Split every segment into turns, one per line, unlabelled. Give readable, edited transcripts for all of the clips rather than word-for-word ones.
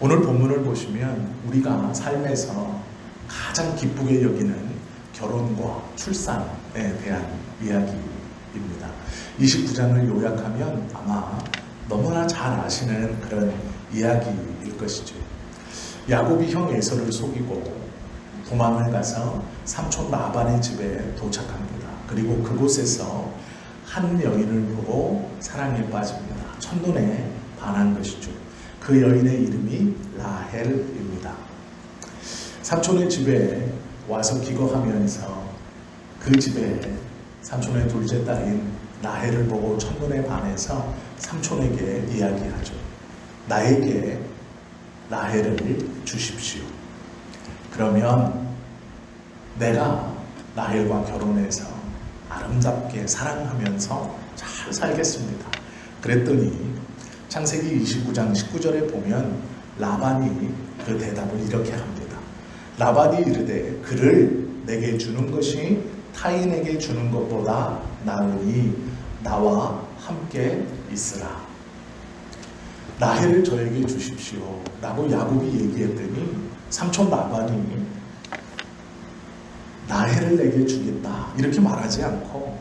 오늘 본문을 보시면 우리가 삶에서 가장 기쁘게 여기는 결혼과 출산에 대한 이야기입니다. 29장을 요약하면 아마 너무나 잘 아시는 그런 이야기일 것이죠. 야곱이 형 에서를 속이고 도망을 가서 삼촌 라반의 집에 도착합니다. 그리고 그곳에서 한 여인을 보고 사랑에 빠집니다. 첫눈에 반한 것이죠. 그 여인의 이름이 라헬입니다. 삼촌의 집에 와서 기거하면서 그 집에 삼촌의 둘째 딸인 라헬을 보고 첫눈에 반해서 삼촌에게 이야기하죠. 나에게 라헬을 주십시오. 그러면 내가 라헬과 결혼해서 아름답게 사랑하면서 잘 살겠습니다. 그랬더니 창세기 29장 19절에 보면 라반이 그 대답을 이렇게 합니다. 라반이 이르되 그를 내게 주는 것이 타인에게 주는 것보다 나으니 나와 함께 있으라. 라헬을 저에게 주십시오 라고 야곱이 얘기했더니 삼촌 라반이 라헬을 내게 주겠다 이렇게 말하지 않고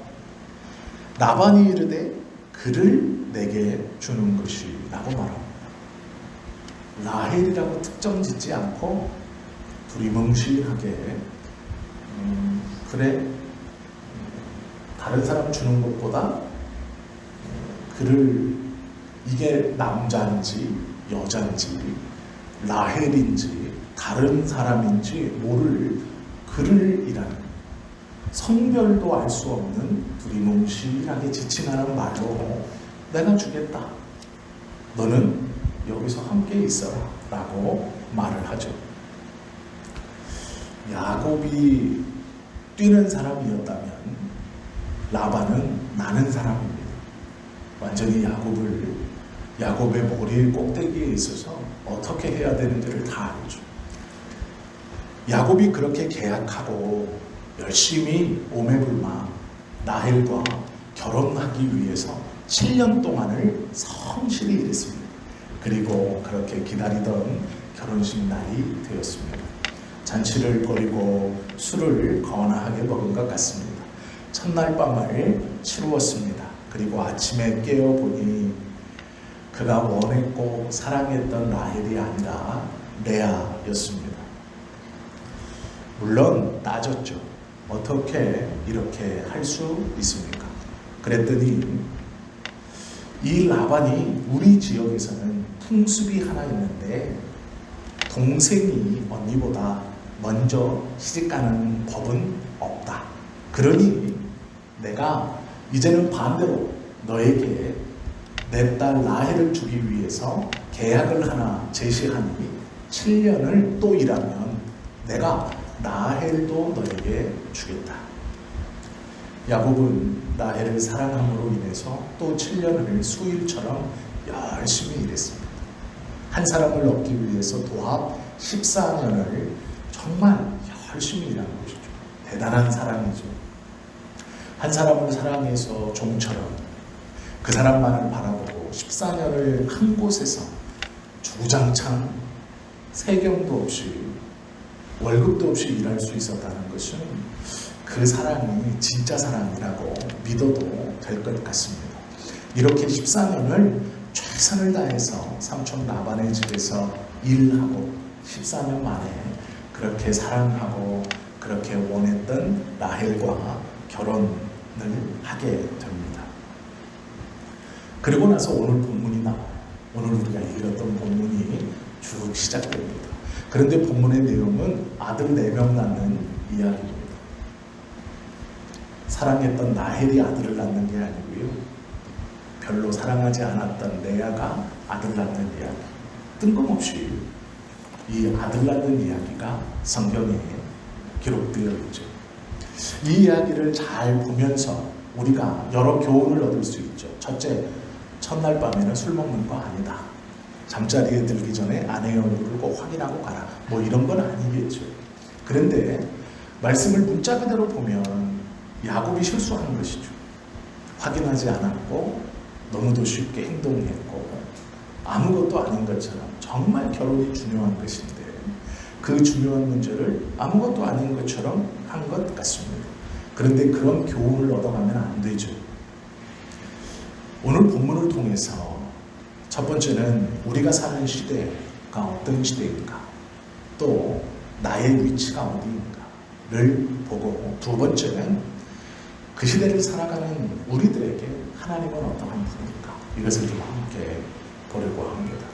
라반이 이르되 그를 내게 주는 것이 라고 말합니다. 라헬이라고 특정 짓지 않고 두리뭉실하게 그래 다른 사람 주는 것보다 그를 이게 남자인지 여자인지 라헬인지 다른 사람인지 모를 그를 이라는 성별도 알 수 없는 두리뭉실하게 지칭하는 말로 내가 주겠다. 너는 여기서 함께 있어라 라고 말을 하죠. 야곱이 뛰는 사람이었다면 라반은 나는 사람입니다. 완전히 야곱의 머리 꼭대기에 있어서 어떻게 해야 되는지를 다 알죠. 야곱이 그렇게 계약하고 열심히 오매불망 라헬과 결혼하기 위해서 7년 동안을 성실히 일했습니다. 그리고 그렇게 기다리던 결혼식 날이 되었습니다. 잔치를 벌이고 술을 거나하게 먹은 것 같습니다. 첫날 밤을 치루었습니다. 그리고 아침에 깨어보니 그가 원했고 사랑했던 라헬이 아니라 레아였습니다. 물론 따졌죠. 어떻게 이렇게 할 수 있습니까? 그랬더니 이 라반이 우리 지역에서는 풍습이 하나 있는데 동생이 언니보다 먼저 시집가는 법은 없다. 그러니 내가 이제는 반대로 너에게 내 딸 라헬을 주기 위해서 계약을 하나 제시하니 7년을 또 일하면 내가 라헬도 너에게 주겠다. 야곱은 라헬을 사랑함으로 인해서 또 7년을 수일처럼 열심히 일했습니다. 한 사람을 얻기 위해서 도합 14년을 정말 열심히 일한 것이죠. 대단한 사랑이죠. 한 사람을 사랑해서 종처럼 그 사람만을 바라보고 14년을 한 곳에서 주구장창 세경도 없이 월급도 없이 일할 수 있었다는 것은 그 사랑이 진짜 사랑이라고 믿어도 될 것 같습니다. 이렇게 14년을 최선을 다해서 삼촌 라반의 집에서 일하고 14년 만에 그렇게 사랑하고 그렇게 원했던 라헬과 결혼을 하게 됩니다. 그리고 나서 오늘 본문이 나와요. 오늘 우리가 읽었던 본문이 쭉 시작됩니다. 그런데 본문의 내용은 아들 4명 낳는 이야기입니다. 사랑했던 라헬이 아들을 낳는 게 아니고요. 별로 사랑하지 않았던 레아가 아들 낳는 이야기. 뜬금없이 이 아들 낳는 이야기가 성경에 기록되어 있죠. 이 이야기를 잘 보면서 우리가 여러 교훈을 얻을 수 있죠. 첫째, 첫날 밤에는 술 먹는 거 아니다. 잠자리에 들기 전에 아내의 얼굴을 꼭 확인하고 가라. 뭐 이런 건 아니겠죠. 그런데 말씀을 문자 그대로 보면 야곱이 실수한 것이죠. 확인하지 않았고 너무도 쉽게 행동했고 아무것도 아닌 것처럼 정말 결혼이 중요한 것인데 그 중요한 문제를 아무것도 아닌 것처럼 한 것 같습니다. 그런데 그런 교훈을 얻어가면 안 되죠. 오늘 본문을 통해서 첫 번째는 우리가 사는 시대가 어떤 시대인가, 또 나의 위치가 어디인가를 보고, 두 번째는 그 시대를 살아가는 우리들에게 하나님은 어떠한 분인가, 이것을 좀 함께 보려고 합니다.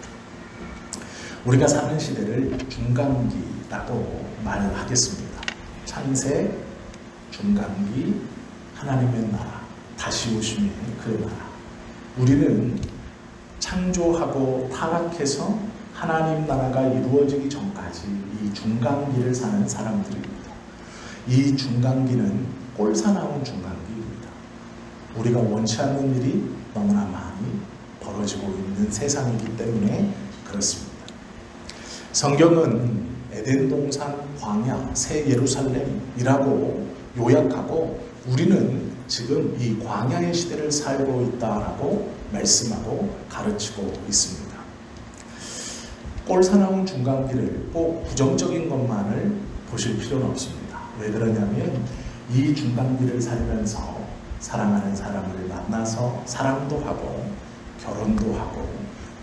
우리가 사는 시대를 중간기라고 말하겠습니다. 창세, 중간기, 하나님의 나라, 다시 오심의 그 나라. 우리는 창조하고 타락해서 하나님 나라가 이루어지기 전까지 이 중간기를 사는 사람들입니다. 이 중간기는 꼴사나운 중간기입니다. 우리가 원치 않는 일이 너무나 많이 벌어지고 있는 세상이기 때문에 그렇습니다. 성경은 에덴 동산 광야 새 예루살렘이라고 요약하고 우리는 지금 이 광야의 시대를 살고 있다라고 말씀하고 가르치고 있습니다. 꼴사나운 중간기를 꼭 부정적인 것만을 보실 필요는 없습니다. 왜 그러냐면 이 중간기를 살면서 사랑하는 사람을 만나서 사랑도 하고 결혼도 하고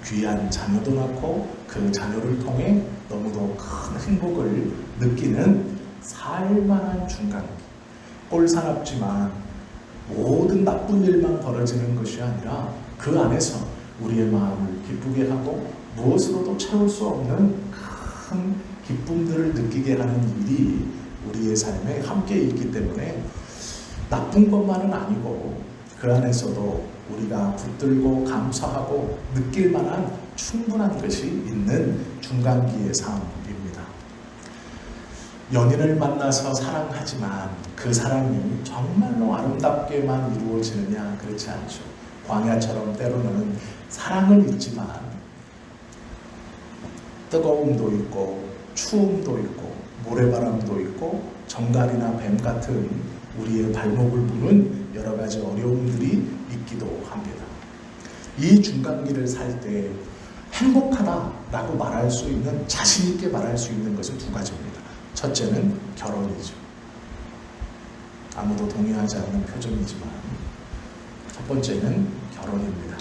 귀한 자녀도 낳고 그 자녀를 통해 너무도 큰 행복을 느끼는 살만한 중간기. 꼴사납지만 모든 나쁜 일만 벌어지는 것이 아니라 그 안에서 우리의 마음을 기쁘게 하고 무엇으로도 채울 수 없는 큰 기쁨들을 느끼게 하는 일이 우리의 삶에 함께 있기 때문에 나쁜 것만은 아니고 그 안에서도 우리가 붙들고 감사하고 느낄 만한 충분한 것이 있는 중간기의 삶입니다. 연인을 만나서 사랑하지만 그 사랑이 정말로 아름답게만 이루어지느냐, 그렇지 않죠. 광야처럼 때로는 사랑은 있지만 뜨거움도 있고 추움도 있고 모래바람도 있고 정갈이나 뱀 같은 우리의 발목을 무는 여러 가지 어려움들이 있기도 합니다. 이 중간기를 살 때 행복하다라고 말할 수 있는, 자신 있게 말할 수 있는 것은 두 가지입니다. 첫째는 결혼이죠. 아무도 동의하지 않는 표정이지만 첫 번째는 결혼입니다.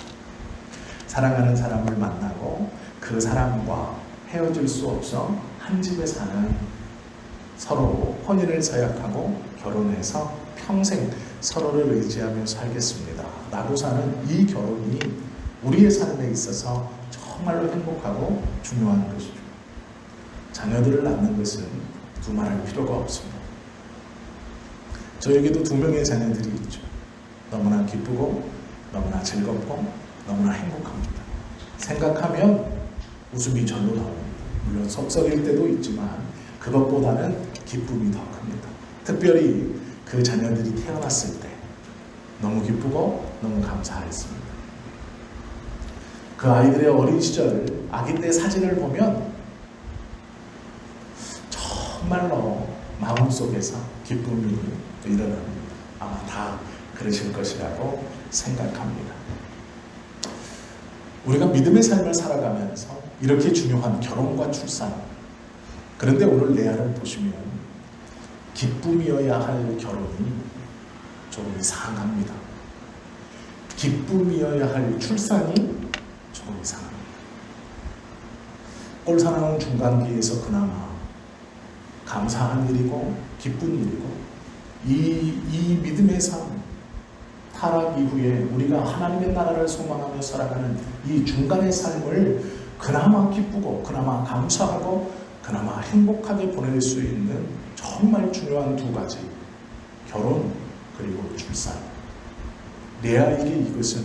사랑하는 사람을 만나고 그 사람과 헤어질 수 없어 한 집에 사는, 서로 혼인을 서약하고 결혼해서 평생 서로를 의지하며 살겠습니다 라고 사는 이 결혼이 우리의 삶에 있어서 정말로 행복하고 중요한 것이죠. 자녀들을 낳는 것은 두말할 필요가 없습니다. 저에게도 2명의 자녀들이 있죠. 너무나 기쁘고 너무나 즐겁고 너무나 행복합니다. 생각하면 웃음이 절로 나옵니다. 물론 속썩일 때도 있지만 그것보다는 기쁨이 더 큽니다. 특별히 그 자녀들이 태어났을 때 너무 기쁘고 너무 감사했습니다. 그 아이들의 어린 시절 아기 때 사진을 보면 정말로 마음속에서 기쁨이 일어납니다. 아마 다 그러실 것이라고 생각합니다. 우리가 믿음의 삶을 살아가면서 이렇게 중요한 결혼과 출산, 그런데 오늘 레아를 보시면 기쁨이어야 할 결혼이 좀 이상합니다. 기쁨이어야 할 출산이 좀 이상합니다. 꼴사나운 중간기에서 그나마 감사한 일이고 기쁜 일이고 이 믿음의 삶, 타락 이후에 우리가 하나님의 나라를 소망하며 살아가는 이 중간의 삶을 그나마 기쁘고 그나마 감사하고 그나마 행복하게 보낼 수 있는 정말 중요한 2가지, 결혼 그리고 출산. 레아에게 이것은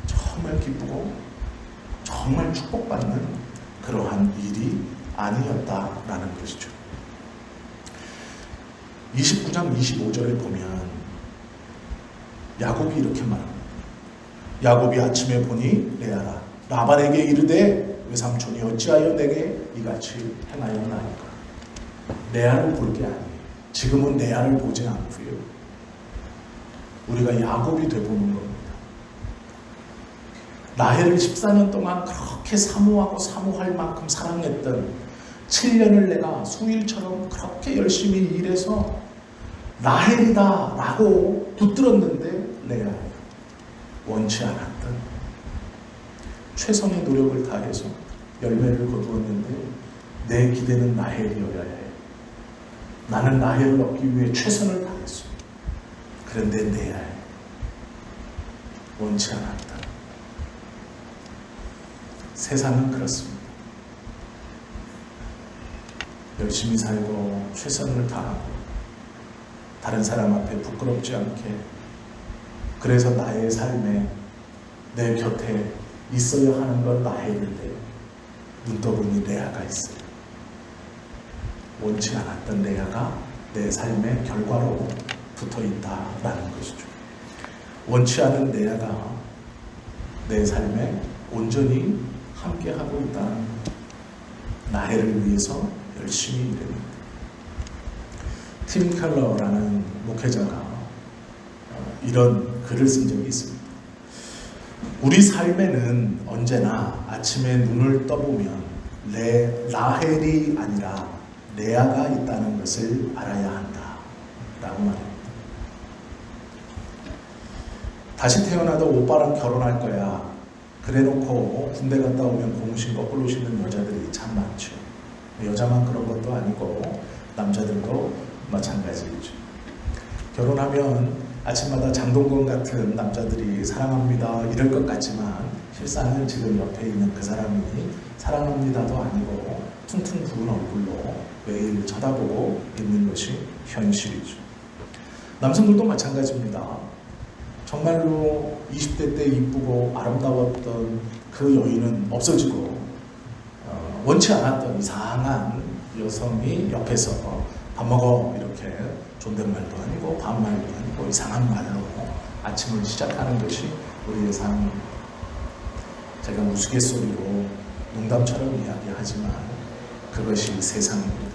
정말 기쁘고 정말 축복받는 그러한 일이 아니었다라는 것이죠. 29장 25절에 보면 야곱이 이렇게 말합니다. 야곱이 아침에 보니 레아라 라반에게 이르되 외삼촌이 어찌하여 내게 이같이 행하였나이까. 레아를 볼 게 아니에요. 지금은 레아를 보지 않고요. 우리가 야곱이 되보는 겁니다. 라헬을 14년 동안 그렇게 사모하고 사모할 만큼 사랑했던 7년을 내가 수일처럼 그렇게 열심히 일해서 라헬이다 라고 붙들었는데 레아 원치 않았던 최선의 노력을 다해서 열매를 거두었는데 내 기대는 라헬이어야 해. 나는 라헬을 얻기 위해 최선을 다했어. 그런데 레아 원치 않았다. 세상은 그렇습니다. 열심히 살고 최선을 다하고 다른 사람 앞에 부끄럽지 않게, 그래서 나의 삶에 내 곁에 있어야 하는 건 라헬인데 눈 떠보니 레아가 있어요. 원치 않았던 레아가 내 삶의 결과로 붙어있다라는 것이죠. 원치 않은 레아가 내 삶에 온전히 함께하고 있다는 것. 라헬을 위해서 열심히 일합니다. 팀 켈러라는 목회자가 이런 글을 쓴 적이 있습니다. 우리 삶에는 언제나 아침에 눈을 떠보면 라헬이 아니라 레아가 있다는 것을 알아야 한다 라고 말합니다. 다시 태어나도 오빠랑 결혼할 거야 그래놓고 군대 갔다 오면 공신 거꾸로 신는 여자들이 참 많죠. 여자만 그런 것도 아니고 남자들도 마찬가지죠. 결혼하면 아침마다 장동건 같은 남자들이 사랑합니다 이럴 것 같지만 실상은 지금 옆에 있는 그 사람이 사랑합니다도 아니고 퉁퉁 부은 얼굴로 매일 쳐다보고 있는 것이 현실이죠. 남성들도 마찬가지입니다. 정말로 20대 때 이쁘고 아름다웠던 그 여인은 없어지고 원치 않았던 이상한 여성이 옆에서 밥 먹어 이렇게 존댓말도 아니고 반말도 아니고 이상한 말로 아침을 시작하는 것이 우리의 삶입니다. 제가 우스갯소리로 농담처럼 이야기하지만 그것이 세상입니다.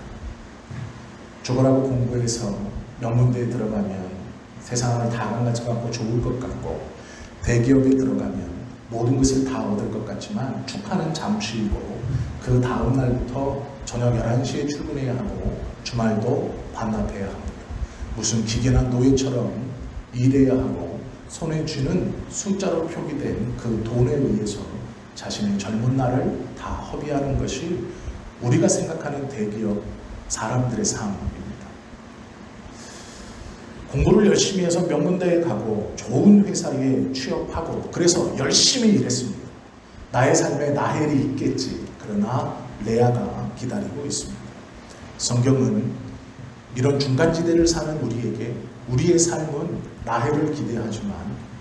죽으라고 공부해서 명문대에 들어가면 세상을 다 가져가고 좋을 것 같고 대기업에 들어가면 모든 것을 다 얻을 것 같지만 축하는 잠시이고 그 다음 날부터 저녁 11시에 출근해야 하고 주말도 반납해야 합니다. 무슨 기계나 노예처럼 일해야 하고 손에 쥐는 숫자로 표기된 그 돈에 의해서 자신의 젊은 날을 다 허비하는 것이 우리가 생각하는 대기업 사람들의 삶입니다. 공부를 열심히 해서 명문대에 가고 좋은 회사에 취업하고 그래서 열심히 일했습니다. 나의 삶에 라헬이 있겠지. 그러나 레아가 기다리고 있습니다. 성경은 이런 중간지대를 사는 우리에게 우리의 삶은 라헬을 기대하지만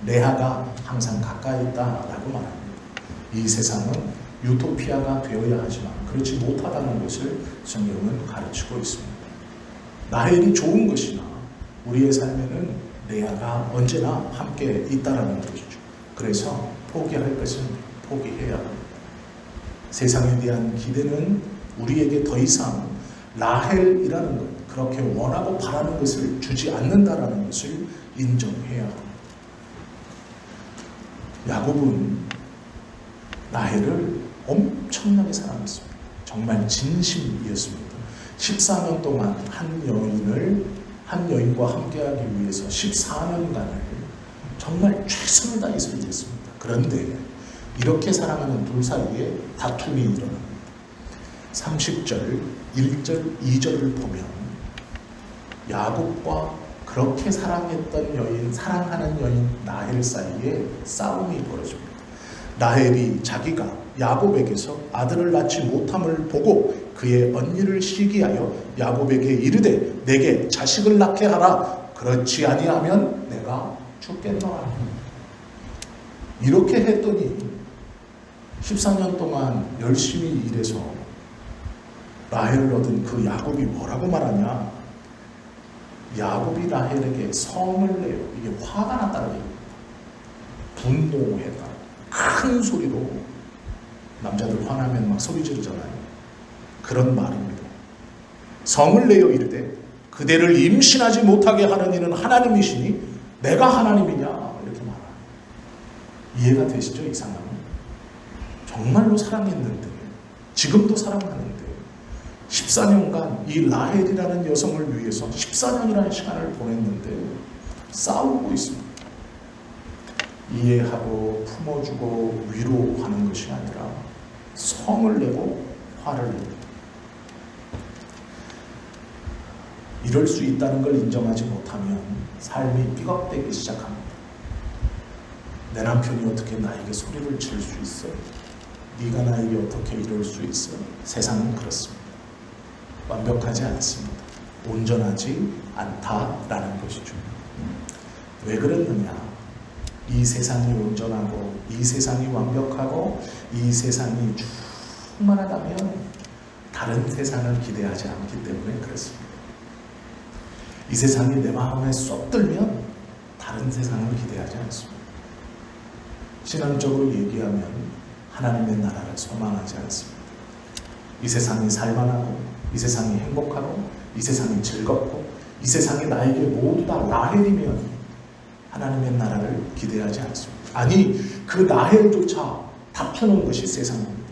레아가 항상 가까이 있다라고 말합니다. 이 세상은 유토피아가 되어야 하지만 그렇지 못하다는 것을 성경은 가르치고 있습니다. 라헬이 좋은 것이나 우리의 삶에는 레아가 언제나 함께 있다라는 것이죠. 그래서 포기할 것은 포기해야 합니다. 세상에 대한 기대는 우리에게 더 이상 라헬이라는 것, 그렇게 원하고 바라는 것을 주지 않는다라는 것을 인정해야 합니다. 야곱은 라헬을 엄청나게 사랑했습니다. 정말 진심이었습니다. 14년 동안 한 여인과 함께하기 위해서 14년간을 정말 최선을 다해서 일했습니다. 그런데 이렇게 사랑하는 둘 사이에 다툼이 일어납니다. 30절, 1절, 2절을 보면 야곱과 그렇게 사랑하는 여인 라헬 사이에 싸움이 벌어집니다. 라헬이 자기가 야곱에게서 아들을 낳지 못함을 보고 그의 언니를 시기하여 야곱에게 이르되 내게 자식을 낳게 하라. 그렇지 아니하면 내가 죽겠노라. 이렇게 했더니 14년 동안 열심히 일해서 라헬을 얻은 그 야곱이 뭐라고 말하냐? 야곱이 라헬에게 성을 내요. 이게 화가 났다는 얘기입니다. 분노했다. 큰 소리로, 남자들 화나면 막 소리 지르잖아요. 그런 말입니다. 성을 내어 이르되 그대를 임신하지 못하게 하는 이는 하나님이시니 내가 하나님이냐? 이렇게 말합니다. 이해가 되시죠? 이 상황은? 정말로 사랑했는데, 지금도 사랑하는데 14년간 이 라헬이라는 여성을 위해서 14년이라는 시간을 보냈는데 싸우고 있습니다. 이해하고 품어주고 위로하는 것이 아니라 성을 내고 화를 내고, 이럴 수 있다는 걸 인정하지 못하면 삶이 삐걱대기 시작합니다. 내 남편이 어떻게 나에게 소리를 칠 수 있어? 네가 나에게 어떻게 이럴 수 있어? 세상은 그렇습니다. 완벽하지 않습니다. 온전하지 않다라는 것이죠. 왜 그랬느냐? 이 세상이 온전하고 이 세상이 완벽하고 이 세상이 충만하다면 다른 세상을 기대하지 않기 때문에 그렇습니다. 이 세상이 내 마음에 쏙 들면 다른 세상을 기대하지 않습니다. 신앙적으로 얘기하면 하나님의 나라를 소망하지 않습니다. 이 세상이 살만하고 이 세상이 행복하고 이 세상이 즐겁고 이 세상이 나에게 모두 다 라헬이면 하나님의 나라를 기대하지 않습니다. 아니, 그 라헬조차 다 펴놓은 것이 세상입니다.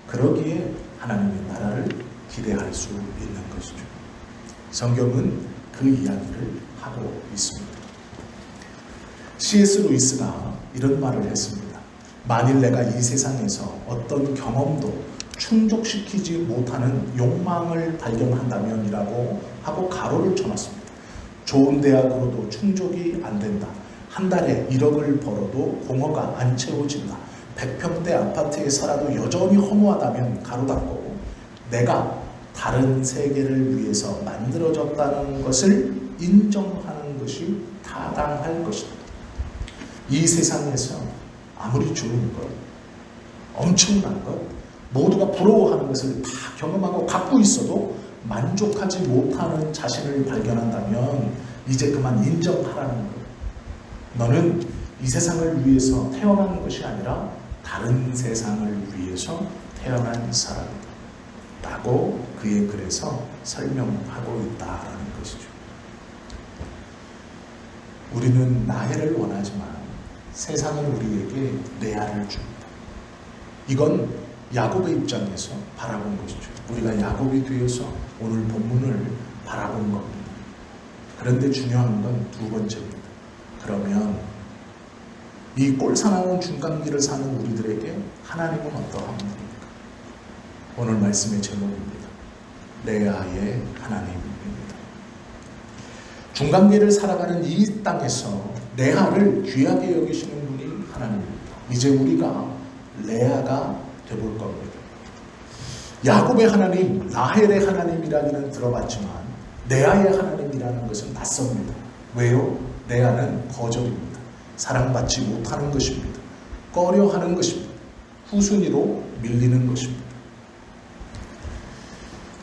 그러기에 하나님의 나라를 기대할 수 있는 것이죠. 성경은 그 이야기를 하고 있습니다. C.S. 루이스가 이런 말을 했습니다. 만일 내가 이 세상에서 어떤 경험도 충족시키지 못하는 욕망을 발견한다면이라고 하고 가로를 쳐놨습니다. 좋은 대학으로도 충족이 안 된다. 한 달에 1억을 벌어도 공허가 안 채워진다. 100평대 아파트에 살아도 여전히 허무하다면 가로 닫고, 내가 다른 세계를 위해서 만들어졌다는 것을 인정하는 것이 타당할 것이다. 이 세상에서 아무리 좋은 것, 엄청난 것, 모두가 부러워하는 것을 다 경험하고 갖고 있어도 만족하지 못하는 자신을 발견한다면 이제 그만 인정하라는 것. 너는 이 세상을 위해서 태어난 것이 아니라 다른 세상을 위해서 태어난 사람이다 라고 그의 글에서 설명하고 있다라는 것이죠. 우리는 나해를 원하지만 세상은 우리에게 레아를 줍니다. 이건 야곱의 입장에서 바라본 것이죠. 우리가 야곱이 되어서 오늘 본문을 바라본 겁니다. 그런데 중요한 건 두 번째입니다. 그러면 이 꼴사나운 중간기를 사는 우리들에게 하나님은 어떠한 분입니까? 오늘 말씀의 제목입니다. 레아의 하나님입니다. 중간기를 살아가는 이 땅에서 레아를 귀하게 여기시는 분이 하나님입니다. 이제 우리가 레아가 되볼 겁니다. 야곱의 하나님, 라헬의 하나님이라기는 들어봤지만 레아의 하나님이라는 것은 낯섭니다. 왜요? 레아는 거절입니다. 사랑받지 못하는 것입니다. 꺼려하는 것입니다. 후순위로 밀리는 것입니다.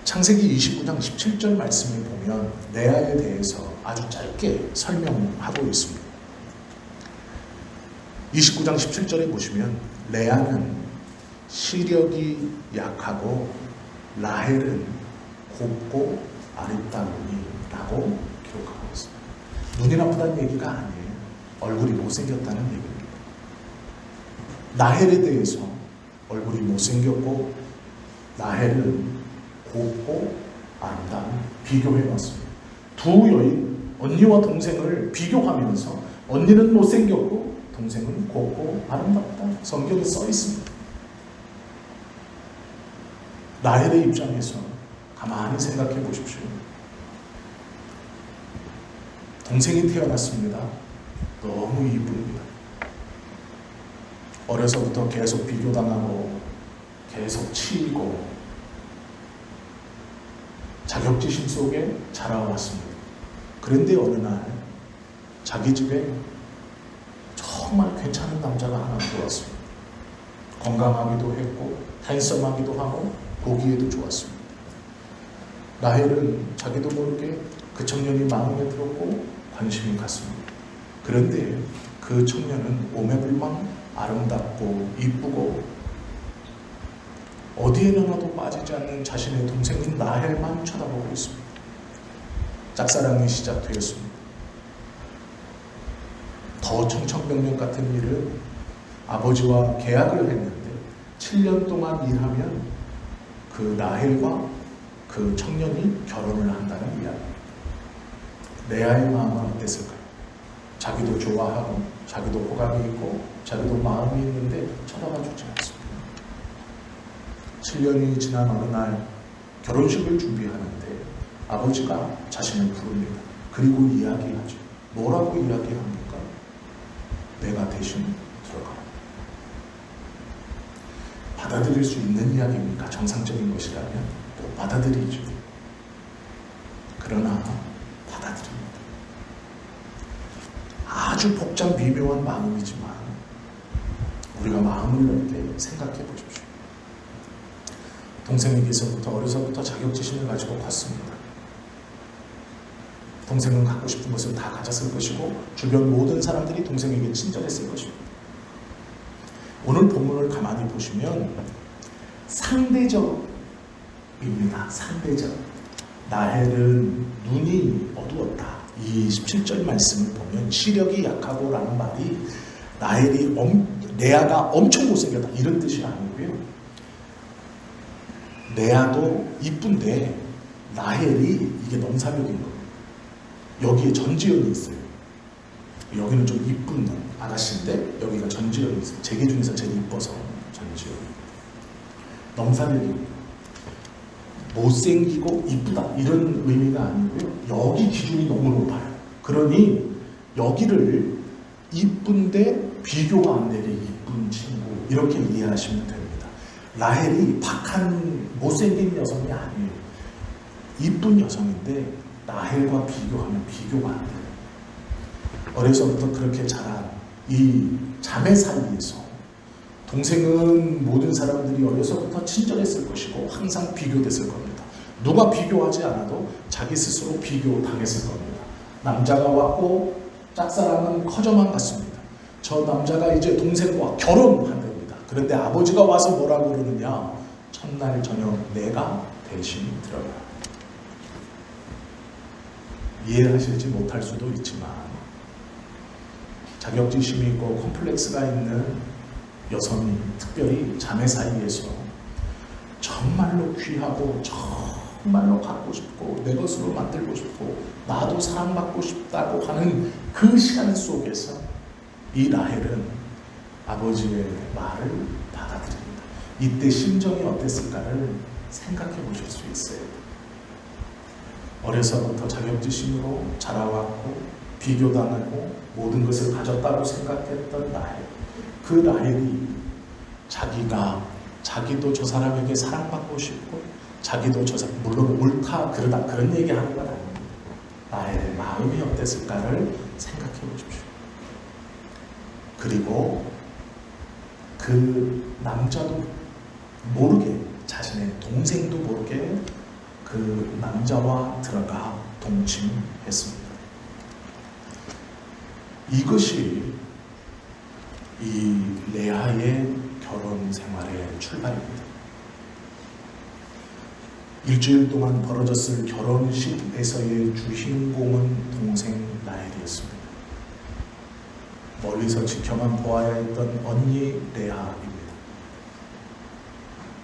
창세기 29장 17절 말씀을 보면 레아에 대해서 아주 짧게 설명하고 있습니다. 29장 17절에 보시면 레아는 시력이 약하고 라헬은 곱고 아름다우니 라고 기록하고 있습니다. 눈이 나쁘다는 얘기가 아니에요. 얼굴이 못생겼다는 얘기입니다. 라헬에 대해서 얼굴이 못생겼고 라헬은 곱고 아름다운 비교해봤습니다. 두 여인, 언니와 동생을 비교하면서 언니는 못생겼고 동생은 곱고 아름답다. 성경에 써 있습니다. 라헬의 입장에서 가만히 생각해 보십시오. 동생이 태어났습니다. 너무 이쁩니다. 어려서부터 계속 비교당하고 계속 치이고 자격지심 속에 자라왔습니다. 그런데 어느 날 자기 집에 정말 괜찮은 남자가 하나 들어왔습니다. 건강하기도 했고 핸섬하기도 하고 보기에도 좋았습니다. 라헬은 자기도 모르게 그 청년이 마음에 들었고 관심이 갔습니다. 그런데 그 청년은 오매불망 아름답고 이쁘고 어디에 나가도 빠지지 않는 자신의 동생인 라헬만 쳐다보고 있습니다. 짝사랑이 시작되었습니다. 더 청천벽력 같은 일은 아버지와 계약을 했는데 7년 동안 일하면 그 라헬과 그 청년이 결혼을 한다는 이야기. 레아의 마음은 어땠을까요? 자기도 좋아하고 자기도 호감이 있고 자기도 마음이 있는데 쳐다봐 주지 않습니다. 7년이 지난 어느 날 결혼식을 준비하는데 아버지가 자신을 부릅니다. 그리고 이야기하죠. 뭐라고 이야기합니까? 내가 대신 들어가. 받아들일 수 있는 이야기입니까? 정상적인 것이라면 또 받아들이죠. 그러나 받아들입니다. 아주 복잡 미묘한 마음이지만 우리가 마음을 넓게 생각해 보십시오. 동생에게서부터 어려서부터 자격지심을 가지고 컸습니다. 동생은 갖고 싶은 것을 다 가졌을 것이고 주변 모든 사람들이 동생에게 친절했을 것입니다. 오늘 본문을 가만히 보시면 상대적입니다. 상대적. 라헬은 눈이 어두웠다. 이 17절 말씀을 보면 시력이 약하고 라는 말이 레아가 엄청 못생겼다 이런 뜻이 아니고요. 레아도 이쁜데 라헬이 이게 넘사벽인 거예요. 여기에 전지현이 있어요. 여기는 좀 이쁜 아가씨인데 여기가 전지현이 있어요. 제게 중에서 제일 이뻐서 전지현. 넘사벽입니다. 못생기고 이쁘다 이런 의미가 아니고요. 여기 기준이 너무 높아요. 그러니 여기를 이쁜데 비교가 안 되게 이쁜 친구 이렇게 이해하시면 됩니다. 라헬이 박한 못생긴 여성이 아니에요. 이쁜 여성인데 라헬과 비교하면 비교가 안 돼요. 어려서부터 그렇게 자란 이 자매 사이에서 동생은 모든 사람들이 어려서부터 친절했을 것이고 항상 비교됐을 겁니다. 누가 비교하지 않아도 자기 스스로 비교당했을 겁니다. 남자가 왔고 짝사랑은 커져만 갔습니다. 저 남자가 이제 동생과 결혼한답니다. 그런데 아버지가 와서 뭐라고 그러느냐? 첫날 저녁 내가 대신 들어가. 이해하실지 못할 수도 있지만 자격지심이 있고 콤플렉스가 있는 여성이 특별히 자매 사이에서 정말로 귀하고 정말로 갖고 싶고 내 것으로 만들고 싶고 나도 사랑받고 싶다고 하는 그 시간 속에서 이 라헬은 아버지의 말을 받아들입니다. 이때 심정이 어땠을까를 생각해 보실 수 있어요. 어려서부터 자격지심으로 자라왔고 비교당하고 모든 것을 가졌다고 생각했던 라헬. 그 라헬이 자기도 저 사람에게 사랑받고 싶고 자기도 저 사람 물론 옳다 그러다 그런 얘기하는 건 아닙니다. 라헬의 마음이 어땠을까를 생각해 보십시오. 그리고 그 남자도 모르게 자신의 동생도 모르게 그 남자와 들어가 동침했습니다. 이것이 이 레아의 결혼 생활의 출발입니다. 일주일 동안 벌어졌을 결혼식에서의 주인공은 동생 라헬이었습니다. 멀리서 지켜만 보아야 했던 언니 레아입니다.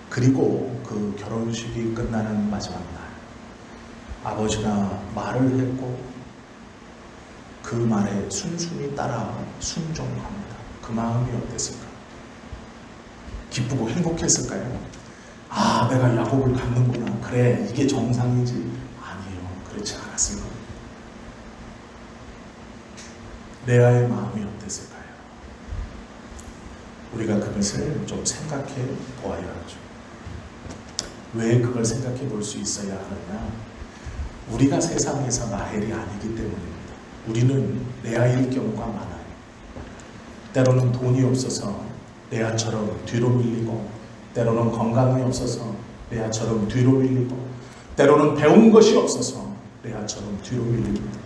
그리고 그 결혼식이 끝나는 마지막 날 아버지가 말을 했고 그 말에 순순히 따라 순종합니다. 그 마음이 어땠을까? 기쁘고 행복했을까요? 아, 내가 야곱을 갖는구나. 그래, 이게 정상이지. 아니에요. 그렇지 않았을 겁니다. 레아의 마음이 어땠을까요? 우리가 그것을 좀 생각해 보아야 하죠. 왜 그걸 생각해 볼 수 있어야 하느냐? 우리가 세상에서 라헬이 아니기 때문입니다. 우리는 레아일 경우가 많아요. 때로는 돈이 없어서 레아처럼 뒤로 밀리고, 때로는 건강이 없어서 레아처럼 뒤로 밀리고, 때로는 배운 것이 없어서 레아처럼 뒤로 밀립니다.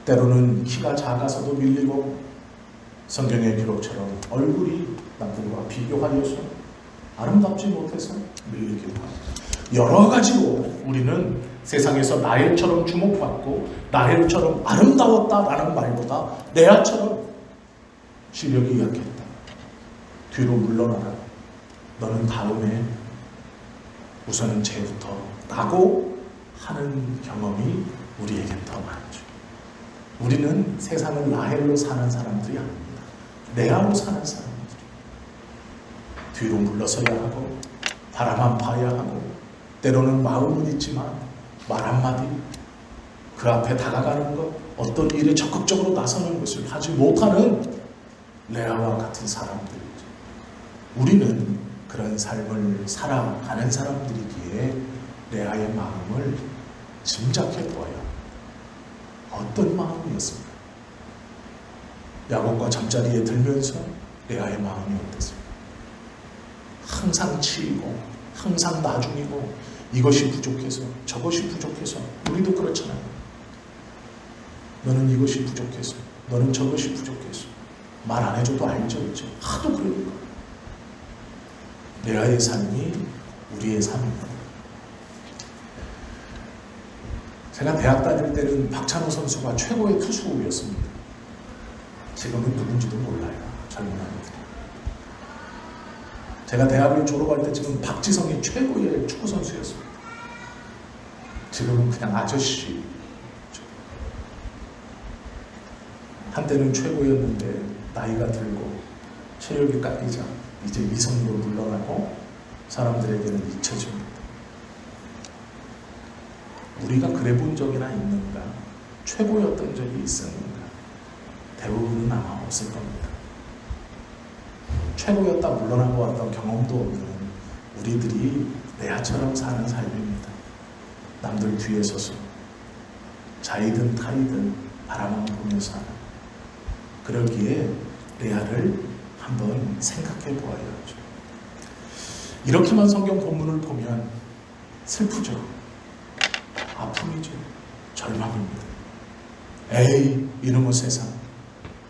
때로는 키가 작아서도 밀리고, 성경의 기록처럼 얼굴이 남들과 비교하여서 아름답지 못해서 밀리기도 합니다. 여러 가지로 우리는 세상에서 라헬처럼 주목받고 라헬처럼 아름다웠다라는 말보다 레아처럼 실력이 약했다, 뒤로 물러나라, 너는 다음에 우선은 쟤부터 라고 하는 경험이 우리에겐 더 많죠. 우리는 세상을 라헬로 사는 사람들이 아닙니다. 레아로 사는 사람들. 뒤로 물러서야 하고 바라만 봐야 하고 때로는 마음은 있지만 말 한마디 그 앞에 다가가는 것 어떤 일에 적극적으로 나서는 것을 하지 못하는 레아와 같은 사람들이죠. 우리는 그런 삶을 살아가는 사람들이기에 레아의 마음을 짐작해 보아요. 어떤 마음이었습니까? 야곱과 잠자리에 들면서 레아의 마음이 어땠습니까? 항상 치이고 항상 나중이고 이것이 부족해서 저것이 부족해서 우리도 그렇잖아요. 너는 이것이 부족해서 너는 저것이 부족해서 말 안 해줘도 알죠. 이제 하도 그러니까 레아의 삶이 우리의 삶입니다. 제가 대학 다닐 때는 박찬호 선수가 최고의 투수였습니다. 지금은 누군지도 몰라요. 젊은 아이들. 제가 대학을 졸업할 때쯤은 박지성이 최고의 축구 선수였습니다. 지금은 그냥 아저씨. 한때는 최고였는데 나이가 들고 체력이 깎이자 이제 이성으로 물러나고 사람들에게는 잊혀집니다. 우리가 그래 본 적이나 있는가? 최고였던 적이 있었는가? 대부분은 아마 없을 겁니다. 최고였다 물러나고 왔던 경험도 없는 우리들이 레아처럼 사는 삶입니다. 남들 뒤에 서서 자이든 타이든 바라만 보면서 하는. 그러기에 레아를 한번 생각해 보아야죠. 이렇게만 성경 본문을 보면 슬프죠. 아픔이죠. 절망입니다. 에이 이놈의 세상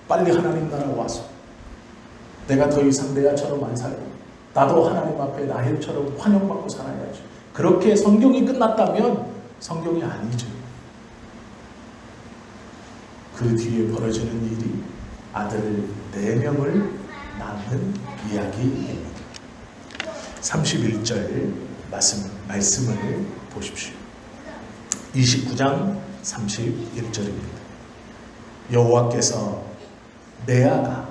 빨리 하나님 나라 와서 내가 더 이상 레아처럼 안 살고 나도 하나님 앞에 라헬처럼 환영받고 살아야죠. 그렇게 성경이 끝났다면 성경이 아니죠. 그 뒤에 벌어지는 일이 아들 4명을 낳는 이야기입니다. 31절 말씀을 보십시오. 29장 31절입니다. 여호와께서 레아가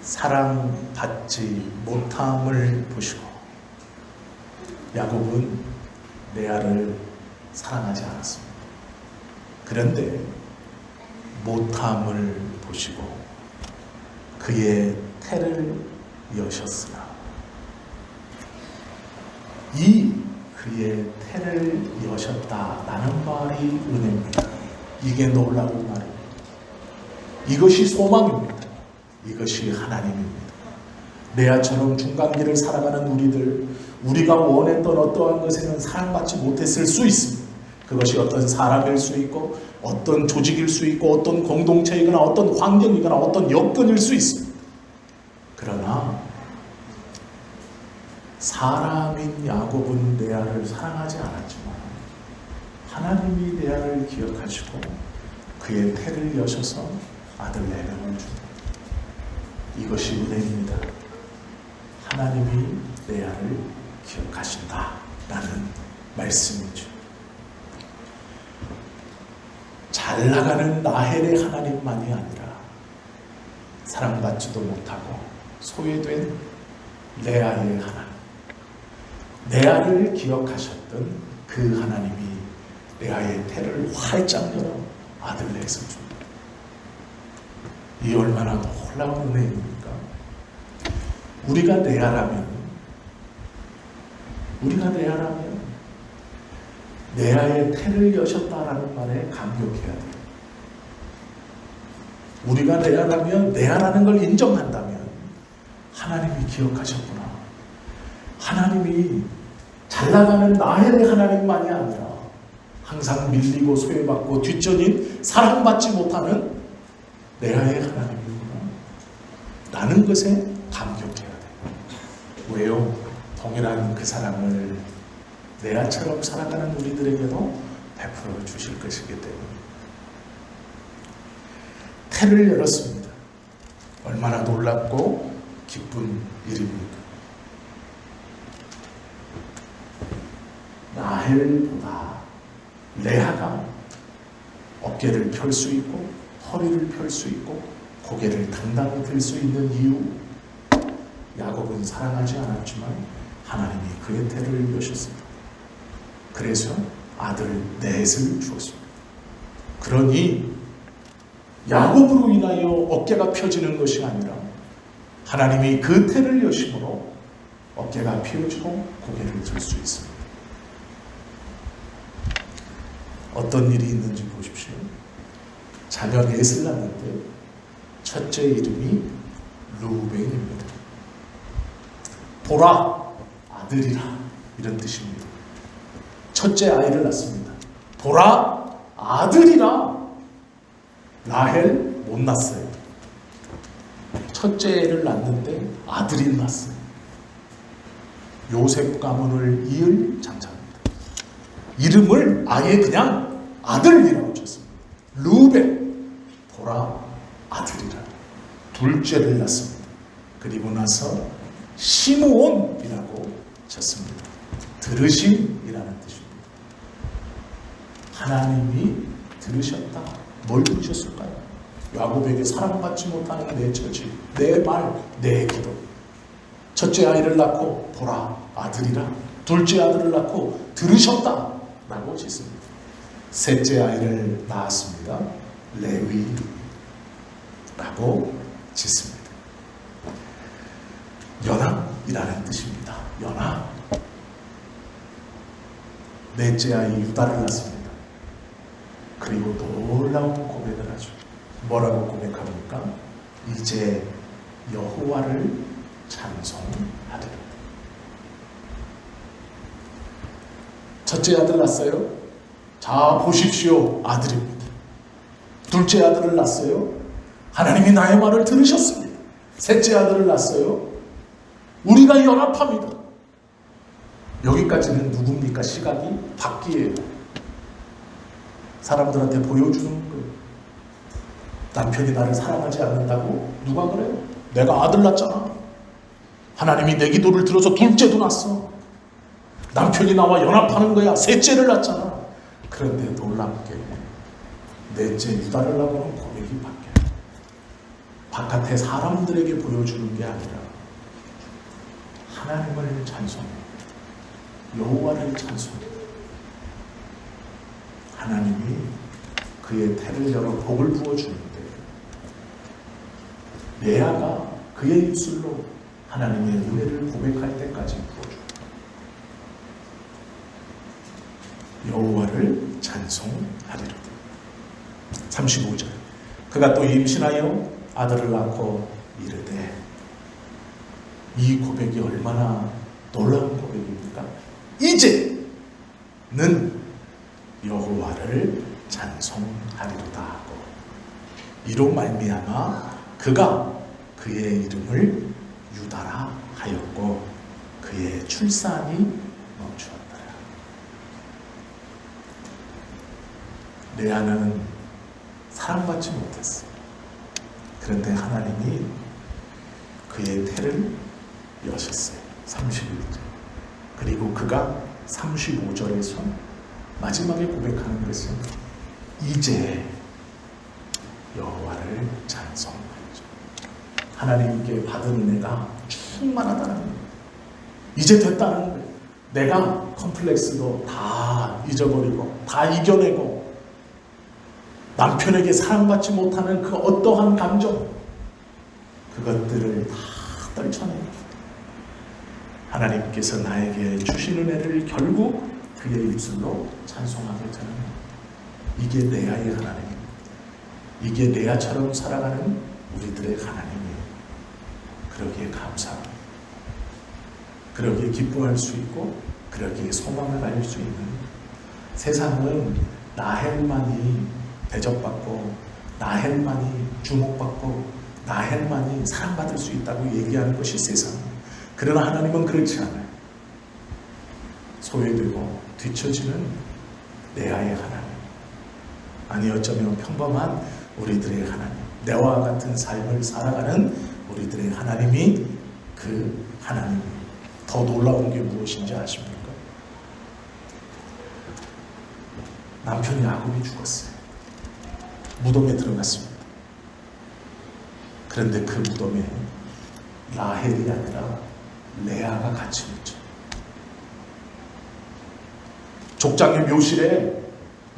사랑받지 못함을 보시고 야곱은 레아를 사랑하지 않았습니다. 그런데 못함을 보시고 그의 태를 여셨으나 이 그의 태를 여셨다라는 말이 은혜입니다. 이게 놀라운 말입니다. 이것이 소망입니다. 이것이 하나님입니다. 레아처럼 중간길을 살아가는 우리가 원했던 어떠한 것에는 사랑받지 못했을 수 있습니다. 그것이 어떤 사람일 수 있고 어떤 조직일 수 있고 어떤 공동체이거나 어떤 환경이거나 어떤 여건일 수 있습니다. 그러나 사람인 야곱은 레아를 사랑하지 않았지만 하나님이 레아를 기억하시고 그의 태를 여셔서 아들 4명을 줍니다. 이것이 은혜입니다. 하나님이 레아를 기억하신다라는 말씀이죠. 잘 나가는 라헬의 하나님만이 아니라 사랑받지도 못하고 소외된 레아의 하나님, 레아를 기억하셨던 그 하나님이 레아의 태를 활짝 열어 아들 넷을 줍니다. 이 얼마나 놀라운 은혜입니까? 우리가 레아라면 레아의 태를 여셨다라는 말에 감격해야 돼요. 우리가 레아라면 레아라는 걸 인정한다면 하나님이 기억하셨구나. 하나님이 잘 나가는 라헬의 하나님만이 아니라 항상 밀리고 소외받고 뒷전인 사랑받지 못하는 레아의 하나님이구나 라는 것에 감격해야 돼요. 왜요? 동일한 그 사랑을 레아처럼 살아가는 우리들에게도 베풀어 주실 것이기 때문에. 태를 열었습니다. 얼마나 놀랍고 기쁜 일입니까? 라헬보다 레아가 어깨를 펼 수 있고 허리를 펼 수 있고 고개를 당당히 들 수 있는 이유, 야곱은 사랑하지 않았지만 하나님이 그의 태를 여셨습니다. 그래서 아들 넷을 주었습니다. 그러니 야곱으로 인하여 어깨가 펴지는 것이 아니라 하나님이 그 태를 여심으로 어깨가 펴지고 고개를 들 수 있습니다. 어떤 일이 있는지 보십시오. 자녀 넷을 낳는데 첫째 이름이 루벤입니다. 보라, 아들이라, 이런 뜻입니다. 첫째 아이를 낳습니다. 보라, 아들이라. 라헬 못 낳았어요. 첫째 애를 낳는데 아들이 낳았어요. 요셉 가문을 이을 장자입니다. 이름을 아예 그냥 아들이라고 쳤습니다. 루벤, 보라, 아들이라. 둘째를 낳습니다. 그리고 나서 시므온이라고 쳤습니다. 들으심이라는 뜻입니다. 하나님이 들으셨다. 뭘 들으셨을까요? 야곱에게 사랑받지 못하는 내 처지, 내 말, 내 기도. 첫째 아이를 낳고 보라, 아들이라. 둘째 아들을 낳고 들으셨다 라고 짓습니다. 셋째 아이를 낳았습니다. 레위라고 짓습니다. 연합이라는 뜻입니다. 연합. 넷째 아이 유다를 낳습니다. 그리고 놀라운 고백을 하죠. 뭐라고 고백합니까? 이제 여호와를 찬송하리라. 첫째 아들 낳았어요. 자, 보십시오. 아들입니다. 둘째 아들을 낳았어요. 하나님이 나의 말을 들으셨습니다. 셋째 아들을 낳았어요. 우리가 연합합니다. 여기까지는 누굽니까? 시각이 바뀌어요. 사람들한테 보여주는 거예요. 남편이 나를 사랑하지 않는다고? 누가 그래요? 내가 아들 낳았잖아. 하나님이 내 기도를 들어서 둘째도 낳았어. 남편이 나와 연합하는 거야. 셋째를 낳았잖아. 그런데 놀랍게 넷째 유다를 낳고는 고백이 바뀌어요. 바깥에 사람들에게 보여주는 게 아니라 하나님을 찬송해, 여호와를 찬송해. 하나님이 그의 태를 열어 복을 부어주는데 레아가 그의 입술로 하나님의 은혜를 고백할 때까지 부어줍니다. 여호와를 찬송하리라. 35절. 그가 또 임신하여 아들을 낳고 이르되, 이 고백이 얼마나 놀라운 고백입니까? 이제는 여호와를 찬송하리로다 하고, 이로 말미암아 그가 그의 이름을 유다라 하였고 그의 출산이 멈추었더라. 레아는 사랑받지 못했어. 그런데 하나님이 그의 태를 여셨어요. 31절. 그리고 그가 35절에서 마지막에 고백하는 것은 이제 여호와를 찬송하죠. 하나님께 받은 은혜가 충만하다는 거예요. 이제 됐다는 거예요. 내가 컴플렉스도 다 잊어버리고 다 이겨내고 남편에게 사랑받지 못하는 그 어떠한 감정, 그것들을 다 떨쳐내고 하나님께서 나에게 주신 은혜를 결국 그의 입술로 찬송하게 되는 거예요. 이게 레아의 하나님입니다. 이게 레아처럼 살아가는 우리들의 하나님이에요. 그러기에 감사합니다. 그러기에 기뻐할 수 있고 그러기에 소망을 가질 수 있는, 세상은 라헬만이 대접받고 라헬만이 주목받고 라헬만이 사랑받을 수 있다고 얘기하는 것이 세상입니다. 그러나 하나님은 그렇지 않아요. 소외되고 뒤처지는 레아의 하나님, 아니 어쩌면 평범한 우리들의 하나님, 내와 같은 삶을 살아가는 우리들의 하나님이 그 하나님. 더 놀라운 게 무엇인지 아십니까? 남편 야곱이 죽었어요. 무덤에 들어갔습니다. 그런데 그 무덤에 라헬이 아니라 레아가 같이 묻죠. 족장의 묘실에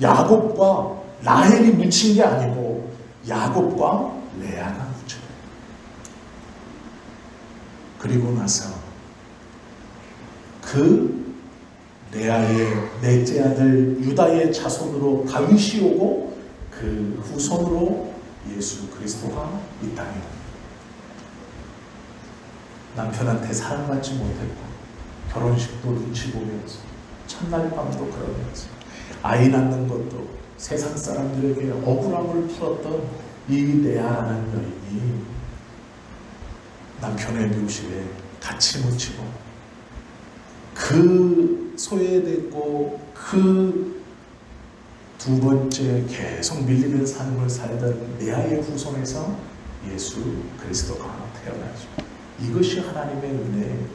야곱과 라헬이 묻힌 게 아니고 야곱과 레아가 묻혀요. 그리고 나서 그 레아의 넷째 아들 유다의 자손으로 다윗이 오고 그 후손으로 예수 그리스도가 이 땅에 옵니다. 남편한테 사랑받지 못했고 결혼식도 눈치 보면서 첫날 밤도 그러면서 아이 낳는 것도 세상 사람들에게 억울함을 풀었던 이 레아라는 여인이 남편의 묘실에 같이 묻히고 그 소외됐고 그 두 번째 계속 밀리는 삶을 살던 레아의 후손에서 예수 그리스도가 태어나죠. 이것이 하나님의 은혜,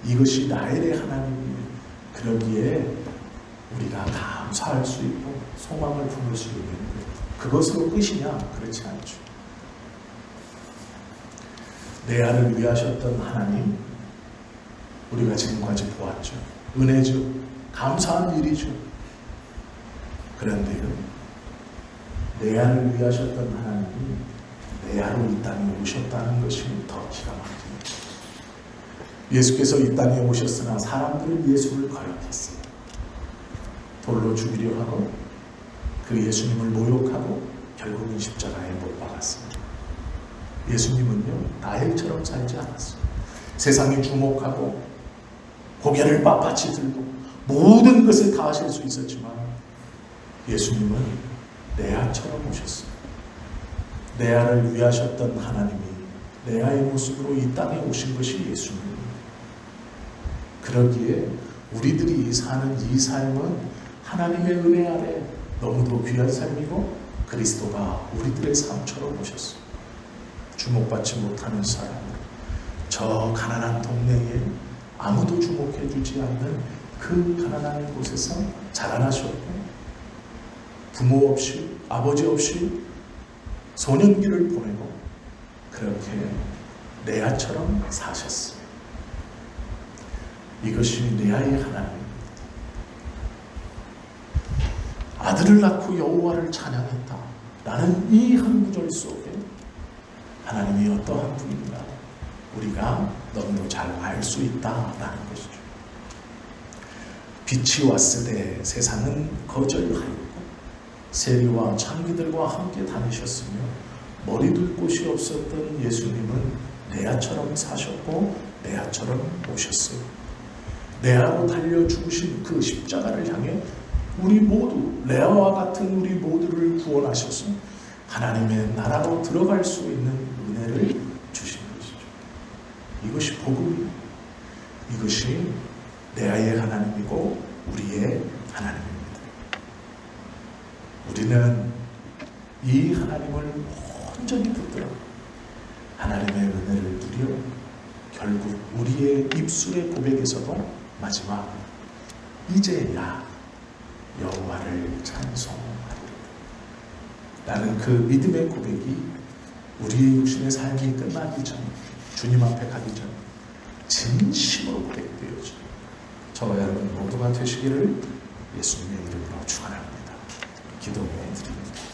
이것이 라헬의 하나님이에요. 그러기에 우리가 감사할 수 있고 소망을 품을 수 있는 거예요. 그것으로 끝이냐? 그렇지 않죠. 레아를 위하셨던 하나님, 우리가 지금까지 보았죠. 은혜죠. 감사한 일이죠. 그런데요, 레아를 위하셨던 하나님이 레아로 이 땅에 오셨다는 것이 더 기가 막힙니다. 예수께서 이 땅에 오셨으나 사람들은 예수를 거역했어요. 돌로 죽이려 하고 그 예수님을 모욕하고 결국은 십자가에 못 박았습니다. 예수님은요, 라헬처럼 살지 않았어요. 세상이 주목하고 고개를 빳빳이 들고 모든 것을 다 하실 수 있었지만 예수님은 레아처럼 오셨어요. 레아를 위하셨던 하나님이 레아의 모습으로 이 땅에 오신 것이 예수님입니다. 그러기에 우리들이 사는 이 삶은 하나님의 은혜 아래 너무도 귀한 삶이고 그리스도가 우리들의 삶처럼 오셨어요. 주목받지 못하는 사람들, 저 가난한 동네에 아무도 주목해 주지 않는 그 가난한 곳에서 자라나셨고 부모 없이 아버지 없이 소년기를 보내고 그렇게 레아처럼 사셨어요. 이것이 레아의 하나님입니다. 아들을 낳고 여호와를 찬양했다 라는 이 한 구절 속에 하나님이 어떠한 분인가 우리가 너무도 잘 알 수 있다라는 것이죠. 빛이 왔으되 세상은 거절하였고 세리와 창기들과 함께 다니셨으며 머리 둘 곳이 없었던 예수님은 레아처럼 사셨고 레아처럼 오셨어요. 레아로 달려 죽으신 그 십자가를 향해 우리 모두 레아와 같은 우리 모두를 구원하셔서 하나님의 나라로 들어갈 수 있는 은혜를 주신 것이죠. 이것이 복음이에요. 이것이 레아의 하나님이고 우리의 하나님입니다. 우리는 이 하나님을 온전히 붙들어 하나님의 은혜를 누려 결국 우리의 입술의 고백에서도 마지막 이제야 여호와를 찬송하리라 라는 그 믿음의 고백이 우리의 육신의 삶이 끝나기 전 주님 앞에 가기 전 진심으로 고백되어져 저와 여러분 모두가 되시기를 예수님의 이름으로 축원합니다. 기도해 드립니다.